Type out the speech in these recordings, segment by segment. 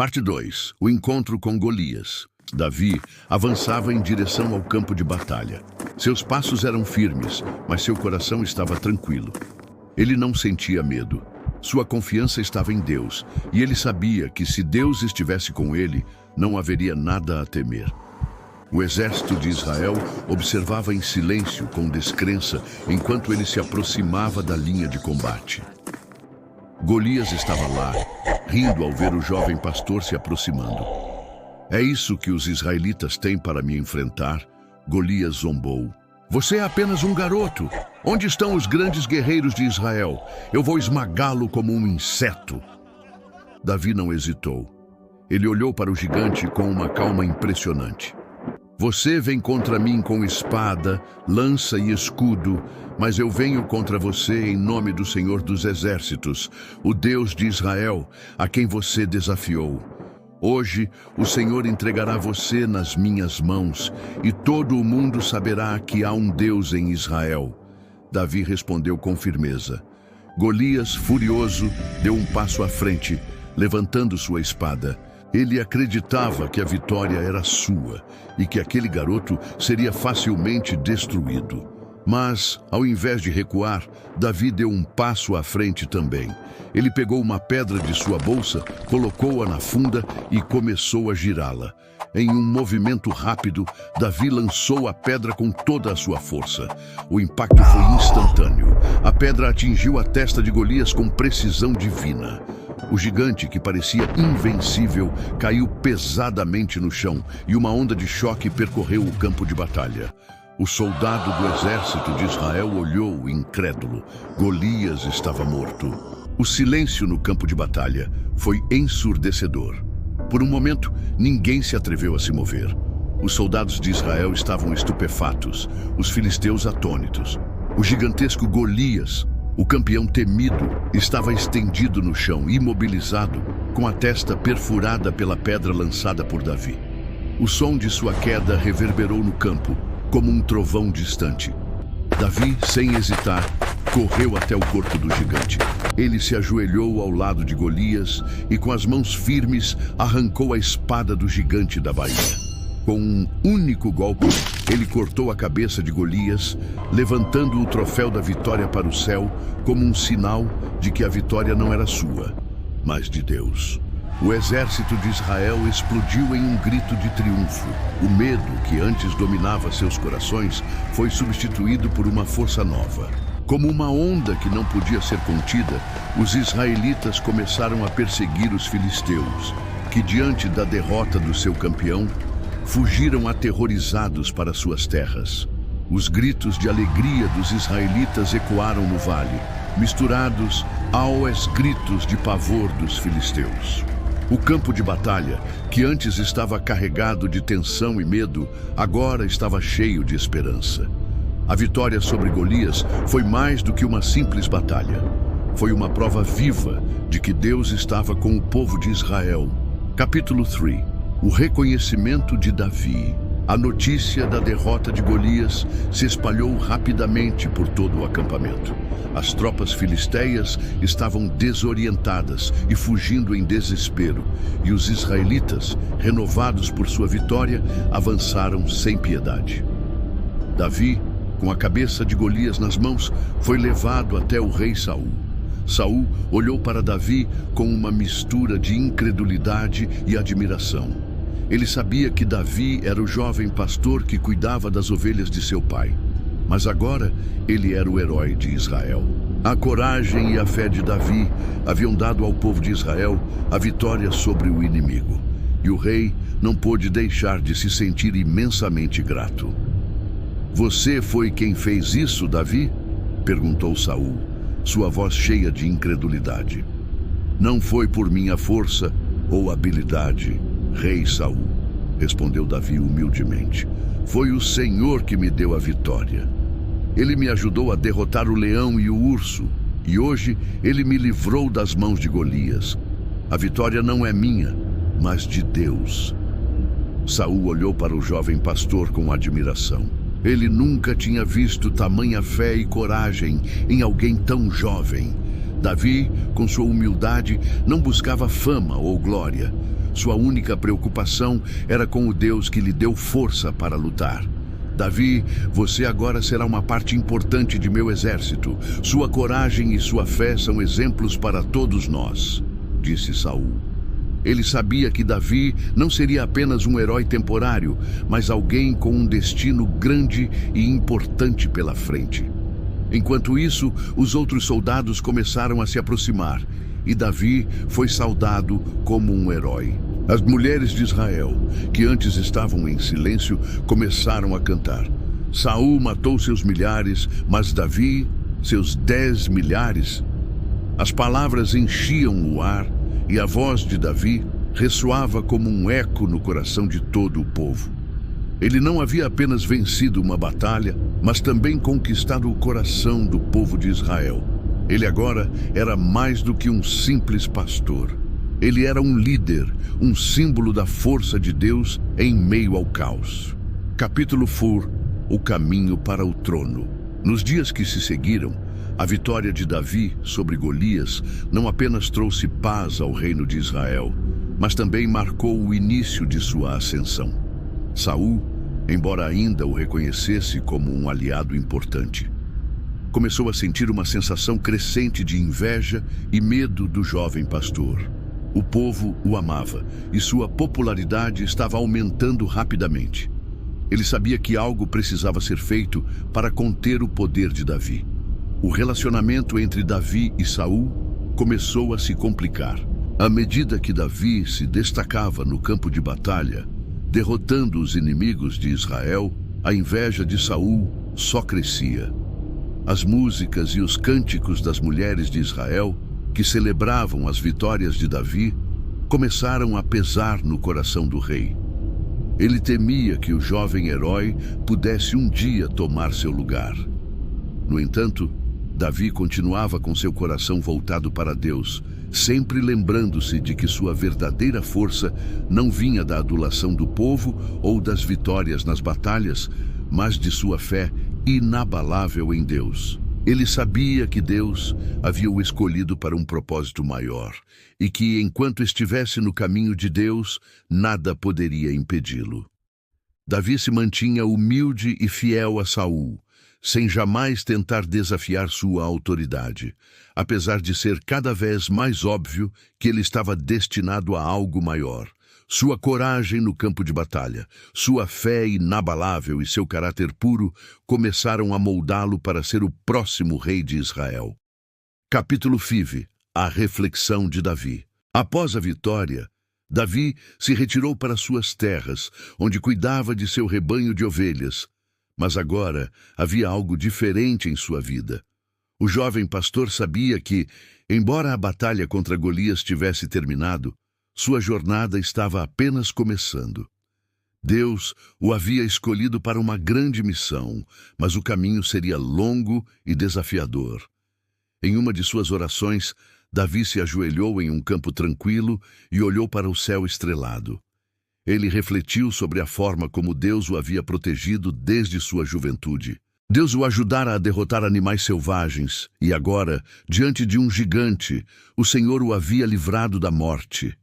Parte 2. O encontro com Golias. Davi avançava em direção ao campo de batalha. Seus passos eram firmes, mas seu coração estava tranquilo. Ele não sentia medo. Sua confiança estava em Deus, e ele sabia que se Deus estivesse com ele, não haveria nada a temer. O exército de Israel observava em silêncio, com descrença, enquanto ele se aproximava da linha de combate. Golias estava lá, rindo ao ver o jovem pastor se aproximando. É isso que os israelitas têm para me enfrentar? Golias zombou. Você é apenas um garoto. Onde estão os grandes guerreiros de Israel? Eu vou esmagá-lo como um inseto. Davi não hesitou. Ele olhou para o gigante com uma calma impressionante. Você vem contra mim com espada, lança e escudo, mas eu venho contra você em nome do Senhor dos Exércitos, o Deus de Israel, a quem você desafiou. Hoje, o Senhor entregará você nas minhas mãos, e todo o mundo saberá que há um Deus em Israel. Davi respondeu com firmeza. Golias, furioso, deu um passo à frente, levantando sua espada. Ele acreditava que a vitória era sua e que aquele garoto seria facilmente destruído. Mas, ao invés de recuar, Davi deu um passo à frente também. Ele pegou uma pedra de sua bolsa, colocou-a na funda e começou a girá-la. Em um movimento rápido, Davi lançou a pedra com toda a sua força. O impacto foi instantâneo. A pedra atingiu a testa de Golias com precisão divina. O gigante, que parecia invencível, caiu pesadamente no chão e uma onda de choque percorreu o campo de batalha. O soldado do exército de Israel olhou, incrédulo. Golias estava morto. O silêncio no campo de batalha foi ensurdecedor. Por um momento, ninguém se atreveu a se mover. Os soldados de Israel estavam estupefatos, os filisteus atônitos. O gigantesco Golias, o campeão temido, estava estendido no chão, imobilizado, com a testa perfurada pela pedra lançada por Davi. O som de sua queda reverberou no campo, como um trovão distante. Davi, sem hesitar, correu até o corpo do gigante. Ele se ajoelhou ao lado de Golias e, com as mãos firmes, arrancou a espada do gigante da baía. Com um único golpe, ele cortou a cabeça de Golias, levantando o troféu da vitória para o céu como um sinal de que a vitória não era sua, mas de Deus. O exército de Israel explodiu em um grito de triunfo. O medo que antes dominava seus corações foi substituído por uma força nova. Como uma onda que não podia ser contida, os israelitas começaram a perseguir os filisteus, que, diante da derrota do seu campeão, fugiram aterrorizados para suas terras. Os gritos de alegria dos israelitas ecoaram no vale, misturados aos gritos de pavor dos filisteus. O campo de batalha, que antes estava carregado de tensão e medo, agora estava cheio de esperança. A vitória sobre Golias foi mais do que uma simples batalha. Foi uma prova viva de que Deus estava com o povo de Israel. Capítulo 3. O reconhecimento de Davi. A notícia da derrota de Golias se espalhou rapidamente por todo o acampamento. As tropas filisteias estavam desorientadas e fugindo em desespero, e os israelitas, renovados por sua vitória, avançaram sem piedade. Davi, com a cabeça de Golias nas mãos, foi levado até o rei Saul. Saul olhou para Davi com uma mistura de incredulidade e admiração. Ele sabia que Davi era o jovem pastor que cuidava das ovelhas de seu pai. Mas agora ele era o herói de Israel. A coragem e a fé de Davi haviam dado ao povo de Israel a vitória sobre o inimigo. E o rei não pôde deixar de se sentir imensamente grato. Você foi quem fez isso, Davi? Perguntou Saul, sua voz cheia de incredulidade. Não foi por minha força ou habilidade, Rei Saul, respondeu Davi humildemente. Foi o Senhor que me deu a vitória. Ele me ajudou a derrotar o leão e o urso, e hoje ele me livrou das mãos de Golias. A vitória não é minha, mas de Deus. Saul olhou para o jovem pastor com admiração. Ele nunca tinha visto tamanha fé e coragem em alguém tão jovem. Davi, com sua humildade, não buscava fama ou glória. Sua única preocupação era com o Deus que lhe deu força para lutar. Davi, você agora será uma parte importante de meu exército. Sua coragem e sua fé são exemplos para todos nós, disse Saul. Ele sabia que Davi não seria apenas um herói temporário, mas alguém com um destino grande e importante pela frente. Enquanto isso, os outros soldados começaram a se aproximar, e Davi foi saudado como um herói. As mulheres de Israel, que antes estavam em silêncio, começaram a cantar. Saul matou seus milhares, mas Davi, seus 10 milhares. As palavras enchiam o ar, e a voz de Davi ressoava como um eco no coração de todo o povo. Ele não havia apenas vencido uma batalha, mas também conquistado o coração do povo de Israel. Ele agora era mais do que um simples pastor. Ele era um líder, um símbolo da força de Deus em meio ao caos. Capítulo 4. O caminho para o trono. Nos dias que se seguiram, a vitória de Davi sobre Golias não apenas trouxe paz ao reino de Israel, mas também marcou o início de sua ascensão. Saul, embora ainda o reconhecesse como um aliado importante, começou a sentir uma sensação crescente de inveja e medo do jovem pastor. O povo o amava e sua popularidade estava aumentando rapidamente. Ele sabia que algo precisava ser feito para conter o poder de Davi. O relacionamento entre Davi e Saul começou a se complicar. À medida que Davi se destacava no campo de batalha, derrotando os inimigos de Israel, a inveja de Saul só crescia. As músicas e os cânticos das mulheres de Israel, que celebravam as vitórias de Davi, começaram a pesar no coração do rei. Ele temia que o jovem herói pudesse um dia tomar seu lugar. No entanto, Davi continuava com seu coração voltado para Deus, sempre lembrando-se de que sua verdadeira força não vinha da adulação do povo ou das vitórias nas batalhas, mas de sua fé inabalável em Deus. Ele sabia que Deus havia o escolhido para um propósito maior e que, enquanto estivesse no caminho de Deus, nada poderia impedi-lo. Davi se mantinha humilde e fiel a Saul, sem jamais tentar desafiar sua autoridade, apesar de ser cada vez mais óbvio que ele estava destinado a algo maior. Sua coragem no campo de batalha, sua fé inabalável e seu caráter puro começaram a moldá-lo para ser o próximo rei de Israel. Capítulo 5. A reflexão de Davi. Após a vitória, Davi se retirou para suas terras, onde cuidava de seu rebanho de ovelhas. Mas agora havia algo diferente em sua vida. O jovem pastor sabia que, embora a batalha contra Golias tivesse terminado, sua jornada estava apenas começando. Deus o havia escolhido para uma grande missão, mas o caminho seria longo e desafiador. Em uma de suas orações, Davi se ajoelhou em um campo tranquilo e olhou para o céu estrelado. Ele refletiu sobre a forma como Deus o havia protegido desde sua juventude. Deus o ajudara a derrotar animais selvagens, e agora, diante de um gigante, o Senhor o havia livrado da morte.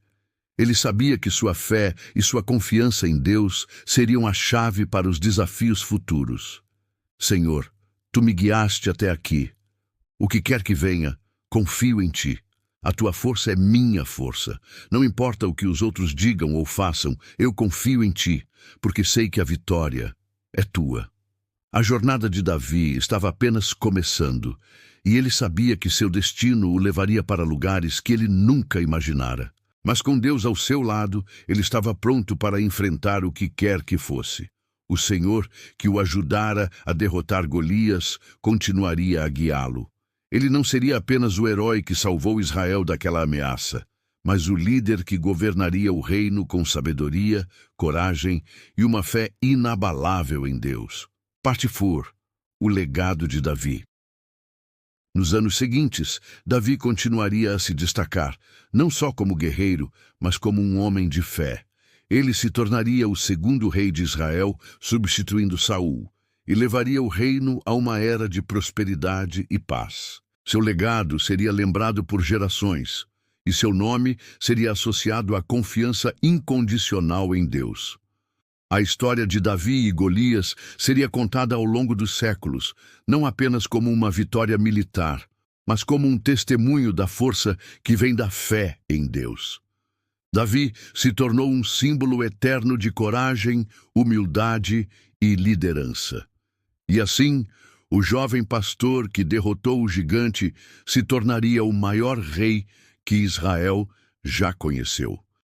Ele sabia que sua fé e sua confiança em Deus seriam a chave para os desafios futuros. Senhor, tu me guiaste até aqui. O que quer que venha, confio em ti. A tua força é minha força. Não importa o que os outros digam ou façam, eu confio em ti, porque sei que a vitória é tua. A jornada de Davi estava apenas começando, e ele sabia que seu destino o levaria para lugares que ele nunca imaginara. Mas com Deus ao seu lado, ele estava pronto para enfrentar o que quer que fosse. O Senhor, que o ajudara a derrotar Golias, continuaria a guiá-lo. Ele não seria apenas o herói que salvou Israel daquela ameaça, mas o líder que governaria o reino com sabedoria, coragem e uma fé inabalável em Deus. Parte 4. O legado de Davi. Nos anos seguintes, Davi continuaria a se destacar, não só como guerreiro, mas como um homem de fé. Ele se tornaria o segundo rei de Israel, substituindo Saul, e levaria o reino a uma era de prosperidade e paz. Seu legado seria lembrado por gerações, e seu nome seria associado à confiança incondicional em Deus. A história de Davi e Golias seria contada ao longo dos séculos, não apenas como uma vitória militar, mas como um testemunho da força que vem da fé em Deus. Davi se tornou um símbolo eterno de coragem, humildade e liderança. E assim, o jovem pastor que derrotou o gigante se tornaria o maior rei que Israel já conheceu.